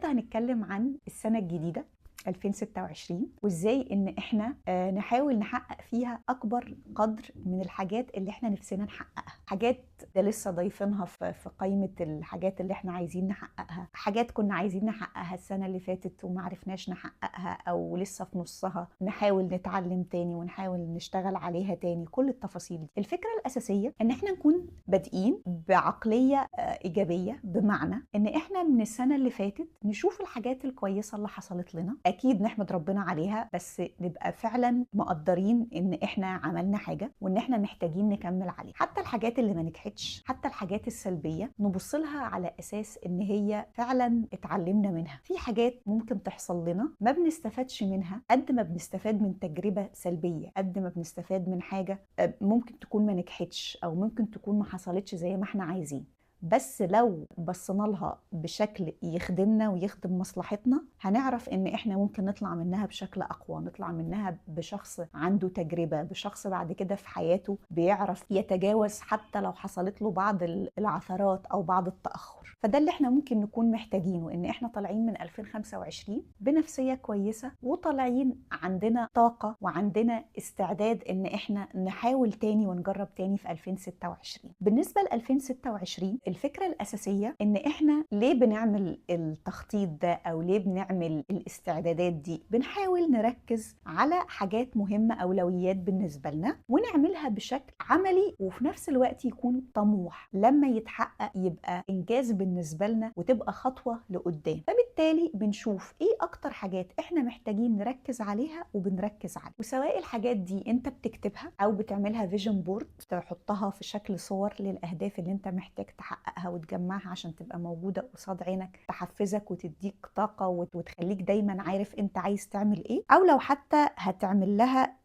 النهارده هنتكلم عن السنة الجديدة 2026 وازاي ان احنا نحاول نحقق فيها اكبر قدر من الحاجات اللي احنا نفسنا نحققها. حاجات ده لسه ضايفينها في قائمة الحاجات اللي احنا عايزين نحققها، حاجات كنا عايزين نحققها السنة اللي فاتت وما عرفناش نحققها او لسه في نصها، نحاول نتعلم تاني ونحاول نشتغل عليها تاني. كل التفاصيل دي الفكرة الأساسية ان احنا نكون بادئين بعقلية إيجابية، بمعنى ان احنا من السنة اللي فاتت نشوف الحاجات الكويسة اللي حصلت لنا، اكيد نحمد ربنا عليها، بس نبقى فعلا مقدرين ان احنا عملنا حاجة وان احنا محتاجين نكمل عليها. حتى الحاجات اللي ما نجحتش، حتى الحاجات السلبية، نبص لها على اساس ان هي فعلا اتعلمنا منها. في حاجات ممكن تحصل لنا ما بنستفادش منها قد ما بنستفاد من تجربة سلبية، قد ما بنستفاد من حاجة ممكن تكون ما نجحتش او ممكن تكون ما حصلتش زي ما احنا عايزين. بس لو بصينا لها بشكل يخدمنا ويخدم مصلحتنا، هنعرف ان احنا ممكن نطلع منها بشكل اقوى، نطلع منها بشخص عنده تجربة، بشخص بعد كده في حياته بيعرف يتجاوز حتى لو حصلت له بعض العثرات او بعض التأخر. فده اللي احنا ممكن نكون محتاجينه، ان احنا طالعين من 2025 بنفسية كويسة، وطالعين عندنا طاقة وعندنا استعداد ان احنا نحاول تاني ونجرب تاني في 2026. بالنسبة ل 2026 الفكرة الأساسية إن إحنا ليه بنعمل التخطيط ده أو ليه بنعمل الاستعدادات دي؟ بنحاول نركز على حاجات مهمة، أولويات بالنسبة لنا، ونعملها بشكل عملي وفي نفس الوقت يكون طموح. لما يتحقق يبقى إنجاز بالنسبة لنا وتبقى خطوة لقدام. فبالتالي بنشوف إيه أكتر حاجات إحنا محتاجين نركز عليها وبنركز عليها. وسواء الحاجات دي أنت بتكتبها أو بتعملها فيجن بورد، تحطها في شكل صور للأهداف اللي أنت محتاج تحققها وتجمعها عشان تبقى موجودة قصاد عينك، تحفزك وتديك طاقة وتخليك دايما عارف انت عايز تعمل ايه. او لو حتى هتعمل لها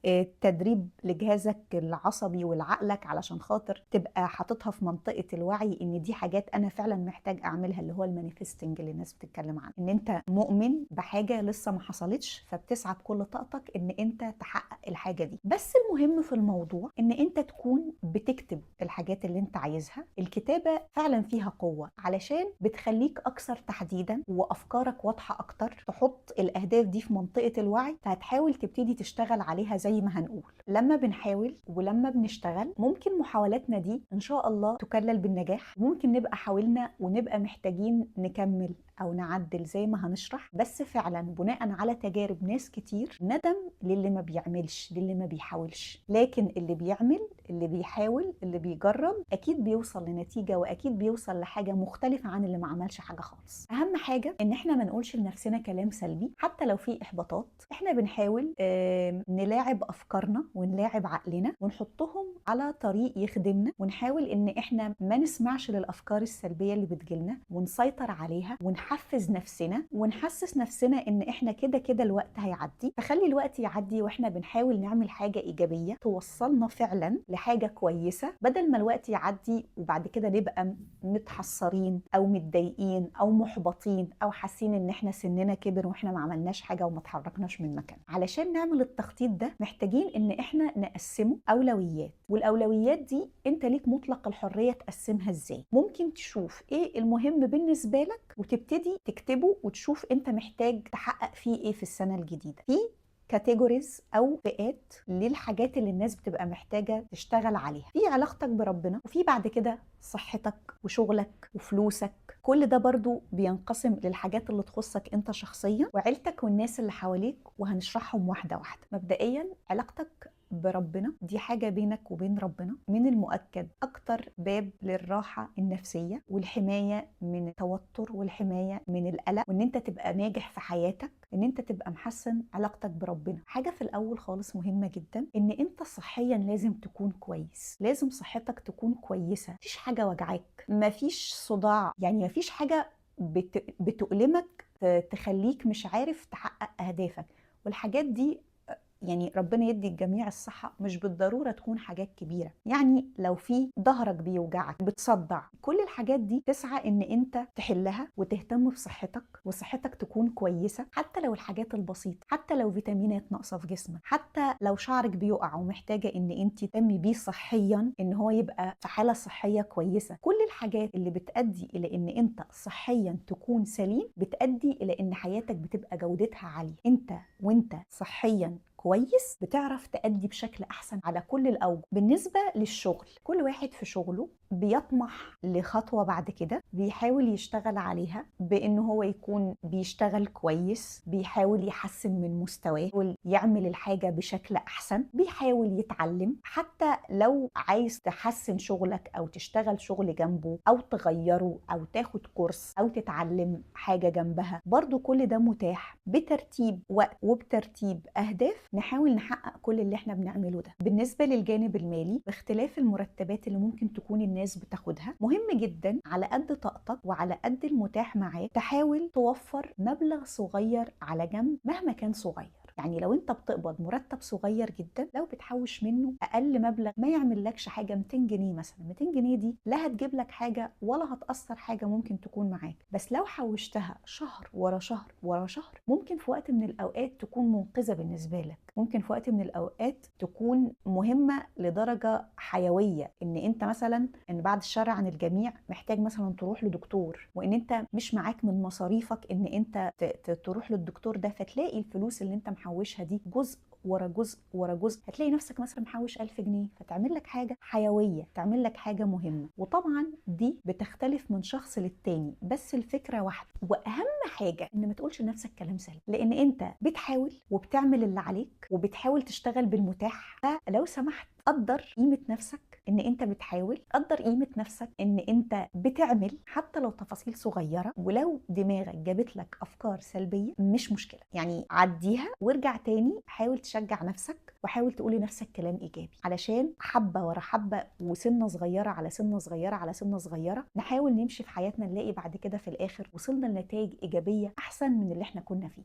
تدريب لجهازك العصبي ولعقلك علشان خاطر تبقى حاططها في منطقة الوعي ان دي حاجات انا فعلا محتاج اعملها، اللي هو المانيفستنج اللي الناس بتتكلم عنه، ان انت مؤمن بحاجة لسه ما حصلتش فبتسعى بكل طاقتك ان انت تحقق الحاجة دي. بس المهم في الموضوع ان انت تكون بتكتب الحاجات اللي انت عايزها. الكتابة فعلا فيها قوة علشان بتخليك أكثر تحديدا وأفكارك واضحة أكتر، تحط الأهداف دي في منطقة الوعي، فهتحاول تبتدي تشتغل عليها. زي ما هنقول لما بنحاول ولما بنشتغل ممكن محاولاتنا دي إن شاء الله تكلل بالنجاح، ممكن نبقى حاولنا ونبقى محتاجين نكمل أو نعدل زي ما هنشرح، بس فعلا بناء على تجارب ناس كتير. ندم للي ما بيعملش، للي ما بيحاولش، لكن اللي بيعمل، اللي بيحاول، اللي بيجرب أكيد بيوصل لنتيجة وأكيد بيوصل لحاجة مختلفة عن اللي ما عملش حاجة خالص. أهم حاجة إن إحنا ما نقولش لنفسنا كلام سلبي حتى لو في إحباطات. إحنا بنحاول نلاعب أفكارنا ونلاعب عقلنا ونحطهم على طريق يخدمنا، ونحاول إن إحنا ما نسمعش للأفكار السلبية اللي بتجيلنا ونسيطر عليها، ونحفز نفسنا ونحسس نفسنا إن إحنا كده كده الوقت هيعدي. فخلي الوقت يعدي وإحنا بنحاول نعمل حاجة إيجابية توصلنا فعلا لحاجة كويسة، بدل ما الوقت يعدي وبعد كده نبقى متحسرين او متضايقين او محبطين او حاسين ان احنا سننا كبر واحنا ما عملناش حاجه وما اتحركناش من مكان. علشان نعمل التخطيط ده محتاجين ان احنا نقسمه اولويات، والاولويات دي انت ليك مطلق الحريه تقسمها ازاي. ممكن تشوف ايه المهم بالنسبه لك وتبتدي تكتبه وتشوف انت محتاج تحقق فيه ايه في السنه الجديده. في كاتيجوريز او فئات للحاجات اللي الناس بتبقى محتاجه تشتغل عليها. في علاقتك بربنا، وفي بعد كده صحتك وشغلك وفلوسك. كل ده برضو بينقسم للحاجات اللي تخصك انت شخصيا، وعيلتك والناس اللي حواليك، وهنشرحهم واحدة واحدة. مبدئيا علاقتك بربنا دي حاجة بينك وبين ربنا، من المؤكد أكتر باب للراحة النفسية والحماية من التوتر والحماية من القلق، وإن أنت تبقى ناجح في حياتك، إن أنت تبقى محسن علاقتك بربنا. حاجة في الأول خالص مهمة جدا، إن أنت صحيا لازم تكون كويس، لازم صحتك تكون كويسة. مفيش حاجة وجعاك، مفيش صداع، يعني مفيش حاجة بتؤلمك تخليك مش عارف تحقق أهدافك. والحاجات دي يعني ربنا يدي الجميع الصحة، مش بالضرورة تكون حاجات كبيرة. يعني لو في ظهرك بيوجعك، بتصدع، كل الحاجات دي تسعى ان انت تحلها وتهتم بصحتك، وصحتك تكون كويسة. حتى لو الحاجات البسيطة، حتى لو فيتامينات ناقصة في جسمك، حتى لو شعرك بيقع ومحتاجة ان انت تهتمي بيه صحيا، ان هو يبقى في حالة صحية كويسة. كل الحاجات اللي بتأدي الى ان انت صحيا تكون سليم بتأدي الى ان حياتك بتبقى جودتها عالية. انت وانت صحيا كويس بتعرف تأدي بشكل أحسن على كل الأوجه. بالنسبة للشغل، كل واحد في شغله بيطمح لخطوة بعد كده، بيحاول يشتغل عليها بأنه هو يكون بيشتغل كويس، بيحاول يحسن من مستواه، بيحاول يعمل الحاجة بشكل أحسن، بيحاول يتعلم. حتى لو عايز تحسن شغلك أو تشتغل شغل جنبه أو تغيره أو تاخد كورس أو تتعلم حاجة جنبها، برضو كل ده متاح بترتيب وقت وبترتيب أهداف. نحاول نحقق كل اللي احنا بنعمله ده. بالنسبة للجانب المالي، باختلاف المرتبات اللي ممكن تكون الناس بتاخدها، مهم جدا على قد طاقتك وعلى قد المتاح معاك تحاول توفر مبلغ صغير على جنب مهما كان صغير. يعني لو انت بتقبض مرتب صغير جدا، لو بتحوش منه اقل مبلغ ما يعمل لكش حاجه، 200 جنيه مثلا، 200 جنيه دي لا هتجيب لك حاجه ولا هتاثر حاجه ممكن تكون معاك، بس لو حوشتها شهر ورا شهر ورا شهر، ممكن في وقت من الاوقات تكون منقذه بالنسبه لك. ممكن في وقت من الاوقات تكون مهمه لدرجه حيويه، ان انت مثلا، ان بعد الشر عن الجميع، محتاج مثلا تروح لدكتور، وان انت مش معاك من مصاريفك ان انت تروح للدكتور ده، فتلاقي الفلوس اللي انت محوشها دي جزء ورا جزء ورا جزء، هتلاقي نفسك مثلا محوش 1000 جنيه، فتعمل لك حاجه حيويه، تعمل لك حاجه مهمه. وطبعا دي بتختلف من شخص للتاني، بس الفكره واحده. واهم حاجه ان ما تقولش لنفسك كلام سلبي، لان انت بتحاول وبتعمل اللي عليك وبتحاول تشتغل بالمتاح. فلو سمحت قدر قيمه نفسك ان انت بتحاول، قدر قيمه نفسك ان انت بتعمل حتى لو تفاصيل صغيره. ولو دماغك جابت لك افكار سلبيه مش مشكله، يعني عديها وارجع تاني، حاول تشجع نفسك وحاول تقول لنفسك كلام ايجابي، علشان حبه ورا حبه وسنه صغيره على سنه صغيره على سنه صغيره نحاول نمشي في حياتنا، نلاقي بعد كده في الاخر وصلنا لنتائج ايجابيه احسن من اللي احنا كنا فيه.